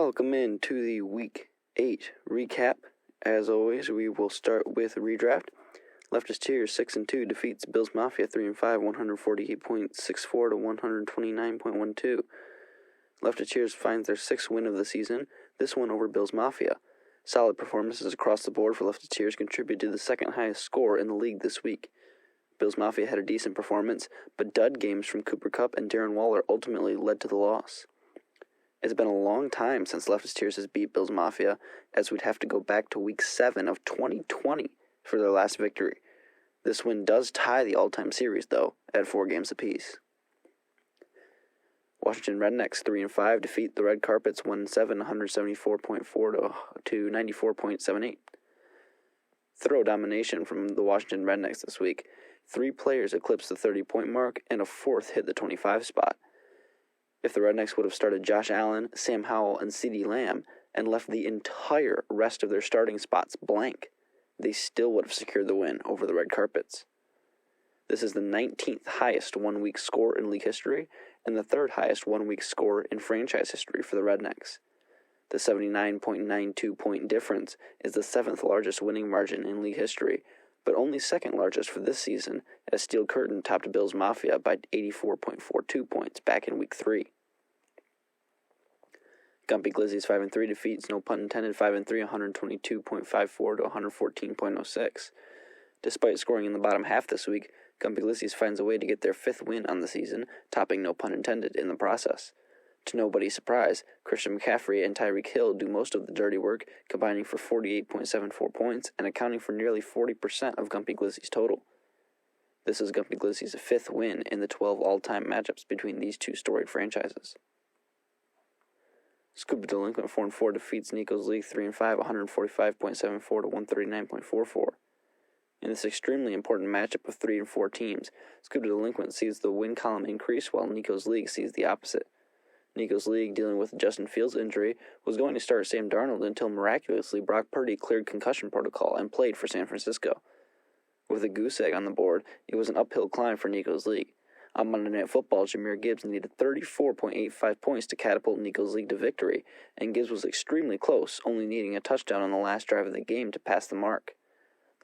Welcome in to the Week 8 recap. As always, we will start with redraft. Leftist Cheers 6-2 defeats Bills Mafia 3-5, 148.64 to 129.12. Leftist Cheers finds their 6th win of the season, this one over Bills Mafia. Solid performances across the board for Leftist Cheers contributed to the second highest score in the league this week. Bills Mafia had a decent performance, but dud games from Cooper Kupp and Darren Waller ultimately led to the loss. It's been a long time since Leftist Cheers has beat Bills Mafia, as we'd have to go back to Week 7 of 2020 for their last victory. This win does tie the all-time series, though, at 4 games apiece. Washington Rednecks 3-5 defeat the Red Carpets 1-7, 174.4 to 94.78. Thorough domination from the Washington Rednecks this week. 3 players eclipsed the 30-point mark, and a 4th hit the 25 spot. If the Rednecks would have started Josh Allen, Sam Howell, and CeeDee Lamb and left the entire rest of their starting spots blank, they still would have secured the win over the Red Carpets. This is the 19th highest one-week score in league history and the 3rd highest one-week score in franchise history for the Rednecks. The 79.92-point difference is the 7th largest winning margin in league history, but only 2nd largest for this season, as Steel Curtain topped Bills Mafia by 84.42 points back in Week 3. Gumpy Glizzies 5-3 defeats, no pun intended, 5-3, 122.54 to 114.06. Despite scoring in the bottom half this week, Gumpy Glizzies finds a way to get their 5th win on the season, topping no pun intended in the process. To nobody's surprise, Christian McCaffrey and Tyreek Hill do most of the dirty work, combining for 48.74 points and accounting for nearly 40% of Gumpy Glizzy's total. This is Gumpy Glizzy's 5th win in the 12 all-time matchups between these two storied franchises. Scuba Delinquent 4-4 defeats Nico's League 3-5, 145.74 to 139.44. In this extremely important matchup of 3 and 4 teams, Scuba Delinquent sees the win column increase while Nico's League sees the opposite. Nico's League, dealing with Justin Fields' injury, was going to start Sam Darnold until miraculously Brock Purdy cleared concussion protocol and played for San Francisco. With a goose egg on the board, it was an uphill climb for Nico's League. On Monday Night Football, Jahmyr Gibbs needed 34.85 points to catapult Nico's League to victory, and Gibbs was extremely close, only needing a touchdown on the last drive of the game to pass the mark.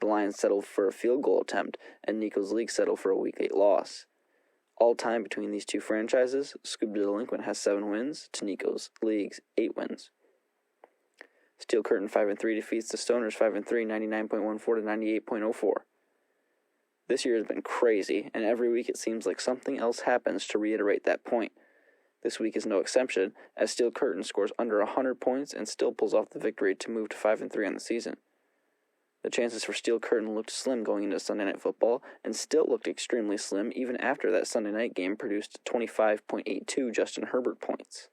The Lions settled for a field goal attempt, and Nico's League settled for a Week 8 loss. All time between these two franchises, Scuba Delinquent has 7 wins to Nico's League's 8 wins. Steel Curtain 5-3 defeats the Stoners 5-3, 99.14 to 98.04. This year has been crazy, and every week it seems like something else happens to reiterate that point. This week is no exception, as Steel Curtain scores under 100 points and still pulls off the victory to move to 5-3 on the season. The chances for Steel Curtain looked slim going into Sunday Night Football, and still looked extremely slim even after that Sunday night game produced 25.82 Justin Herbert points.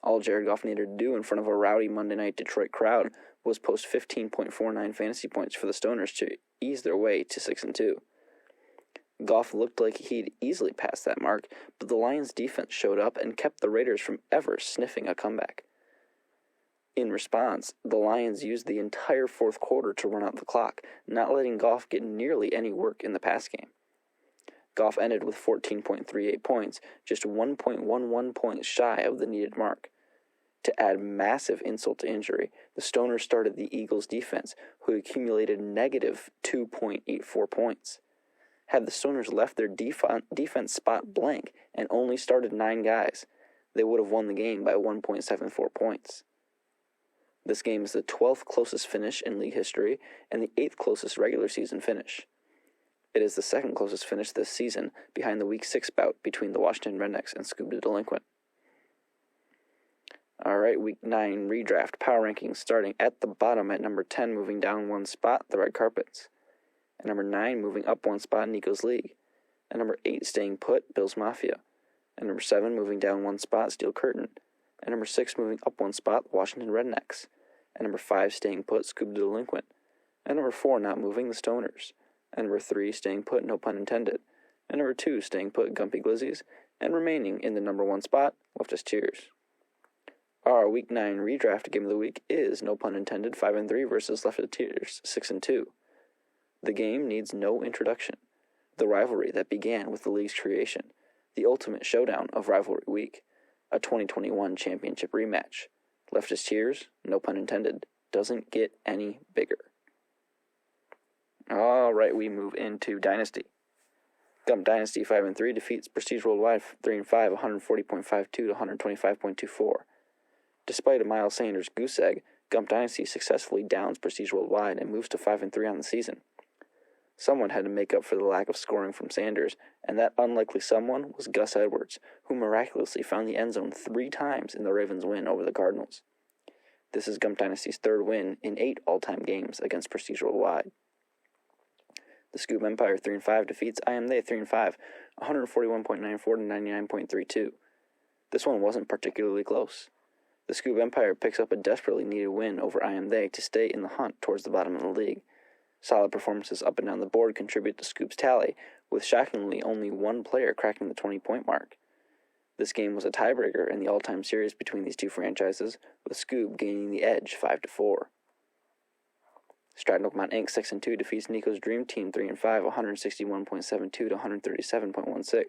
All Jared Goff needed to do in front of a rowdy Monday night Detroit crowd was post 15.49 fantasy points for the Stoners to ease their way to 6-2. Goff looked like he'd easily pass that mark, but the Lions' defense showed up and kept the Raiders from ever sniffing a comeback. In response, the Lions used the entire 4th quarter to run out the clock, not letting Goff get nearly any work in the pass game. Goff ended with 14.38 points, just 1.11 points shy of the needed mark. To add massive insult to injury, the Stoners started the Eagles' defense, who accumulated negative 2.84 points. Had the Stoners left their defense spot blank and only started 9 guys, they would have won the game by 1.74 points. This game is the 12th closest finish in league history and the 8th closest regular season finish. It is the 2nd closest finish this season, behind the Week 6 bout between the Washington Rednecks and Scuba Delinquent. Alright, Week 9 redraft power rankings starting at the bottom at number 10, moving down 1 spot, the Red Carpets. At number 9, moving up 1 spot, Nico's League. At number 8, staying put, Bills Mafia. At number 7, moving down 1 spot, Steel Curtain. At number 6, moving up 1 spot, Washington Rednecks. At number 5, staying put, Scuba Delinquent. At number 4, not moving, the Stoners. At number 3, staying put, no pun intended. At number 2, staying put, Gumpy Glizzies. And remaining in the number 1 spot, Leftist Cheers. Our Week 9 redraft game of the week is, no pun intended, 5-3 versus Leftist Cheers 6-2. The game needs no introduction. The rivalry that began with the league's creation, the ultimate showdown of rivalry week, a 2021 championship rematch, Leftist cheers, no pun intended, doesn't get any bigger. All right, we move into Dynasty. Gump Dynasty 5-3 defeats Prestige Worldwide 3-5, 140.52 to 125.24. Despite a Miles Sanders goose egg, Gump Dynasty successfully downs Prestige Worldwide and moves to 5-3 on the season. Someone had to make up for the lack of scoring from Sanders, and that unlikely someone was Gus Edwards, who miraculously found the end zone 3 times in the Ravens' win over the Cardinals. This is Gump Dynasty's 3rd win in 8 all-time games against Prestige Worldwide. The Scoop Empire 3-5 defeats I Am They 3-5, 141.94 to 99.32. This one wasn't particularly close. The Scoop Empire picks up a desperately needed win over I Am They to stay in the hunt towards the bottom of the league. Solid performances up and down the board contribute to Scoop's tally, with shockingly only one player cracking the 20-point mark. This game was a tiebreaker in the all-time series between these two franchises, with Scoop gaining the edge 5-4. Stratton Oakmont Inc. 6-2 defeats Nico's Dream Team 3-5, 161.72 to 137.16.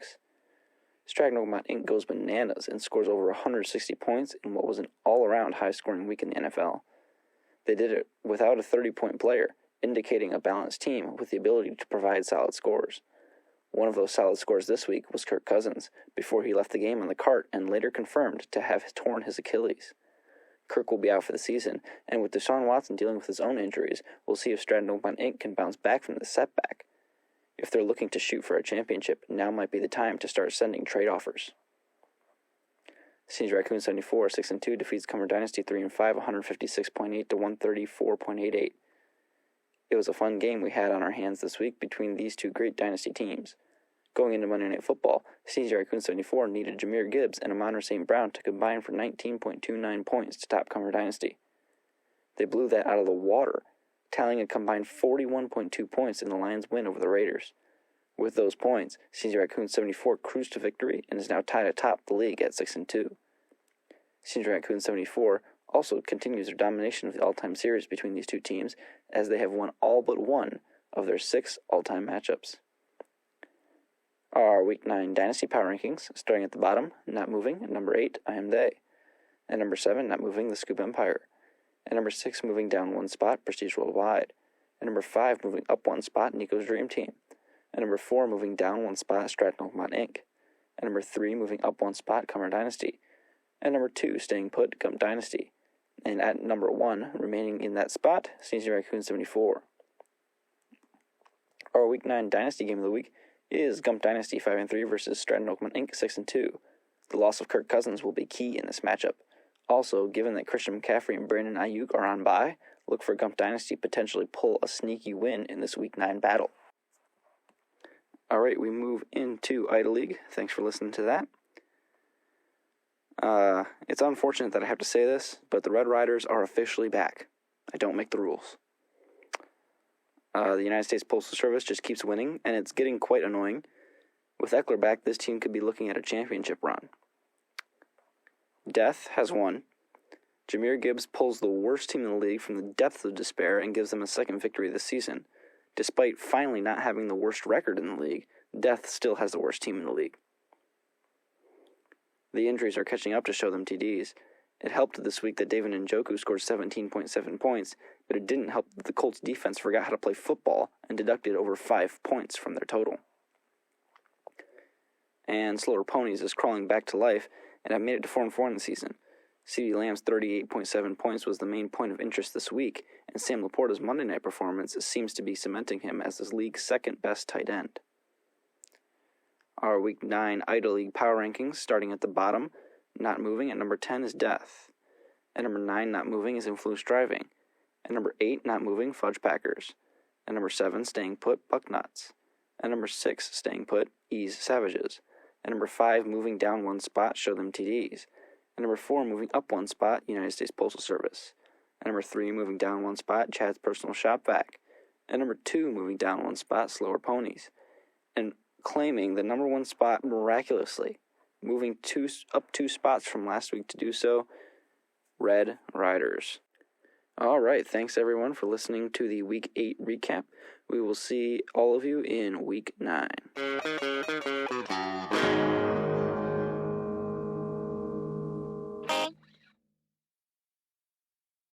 Stratton Oakmont Inc. goes bananas and scores over 160 points in what was an all-around high-scoring week in the NFL. They did it without a 30-point player, indicating a balanced team with the ability to provide solid scores. One of those solid scores this week was Kirk Cousins, before he left the game on the cart and later confirmed to have torn his Achilles. Kirk will be out for the season, and with Deshaun Watson dealing with his own injuries, we'll see if Stratton Oakmont Inc. can bounce back from this setback. If they're looking to shoot for a championship, now might be the time to start sending trade offers. Senior Raccoon 74, 6-2 defeats Cumber Dynasty 3-5, 156.8 to 134.88. It was a fun game we had on our hands this week between these two great Dynasty teams. Going into Monday Night Football, Senior Raccoon 74 needed Jahmyr Gibbs and Amon St. Brown to combine for 19.29 points to top Cumber Dynasty. They blew that out of the water, tallying a combined 41.2 points in the Lions' win over the Raiders. With those points, Senior Raccoon 74 cruised to victory and is now tied atop the league at 6-2. Senior Raccoon 74 also continues their domination of the all-time series between these two teams, as they have won all but one of their 6 all-time matchups. Our Week 9 Dynasty Power Rankings, starting at the bottom, not moving, at number 8, I Am They. At number 7, not moving, the Scoop Empire. At number 6, moving down 1 spot, Prestige Worldwide. At number 5, moving up 1 spot, Nico's Dream Team. At number 4, moving down 1 spot, Stratton Oakmont Inc. At number 3, moving up 1 spot, Cumber Dynasty. At number 2, staying put, Gump Dynasty. And at number 1, remaining in that spot, Senior Raccoon 74. Our Week 9 Dynasty Game of the Week is Gump Dynasty 5-3 versus Stratton Oakmont Inc. 6-2. The loss of Kirk Cousins will be key in this matchup. Also, given that Christian McCaffrey and Brandon Ayuk are on bye, look for Gump Dynasty potentially pull a sneaky win in this Week 9 battle. Alright, we move into Idle League. Thanks for listening to that. It's unfortunate that I have to say this, but the Red Riders are officially back. I don't make the rules. The United States Postal Service just keeps winning, and it's getting quite annoying. With Eckler back, this team could be looking at a championship run. Death has won. Jahmyr Gibbs pulls the worst team in the league from the depths of despair and gives them a second victory this season. Despite finally not having the worst record in the league, Death still has the worst team in the league. The injuries are catching up to show them TDs. It helped this week that David Njoku scored 17.7 points, but it didn't help that the Colts defense forgot how to play football and deducted over 5 points from their total. And Slower Ponies is crawling back to life and have made it to 4-4 in the season. CeeDee Lamb's 38.7 points was the main point of interest this week, and Sam Laporta's Monday night performance seems to be cementing him as this league's second best tight end. Our Week 9 Idle League Power Rankings, starting at the bottom, not moving, at number 10 is Death. At number 9, not moving, is Influence Driving. At number 8, not moving, Fudge Packers. At number 7, staying put, Bucknuts. At number 6, staying put, Ease Savages. At number 5, moving down 1 spot, Show Them TDs. At number 4, moving up 1 spot, United States Postal Service. At number 3, moving down 1 spot, Chad's Personal Shop Vac. At number 2, moving down 1 spot, Slower Ponies. And claiming the number 1 spot miraculously, moving up 2 spots from last week to do so, Red Riders. All right, thanks everyone for listening to the Week 8 recap. We will see all of you in Week 9.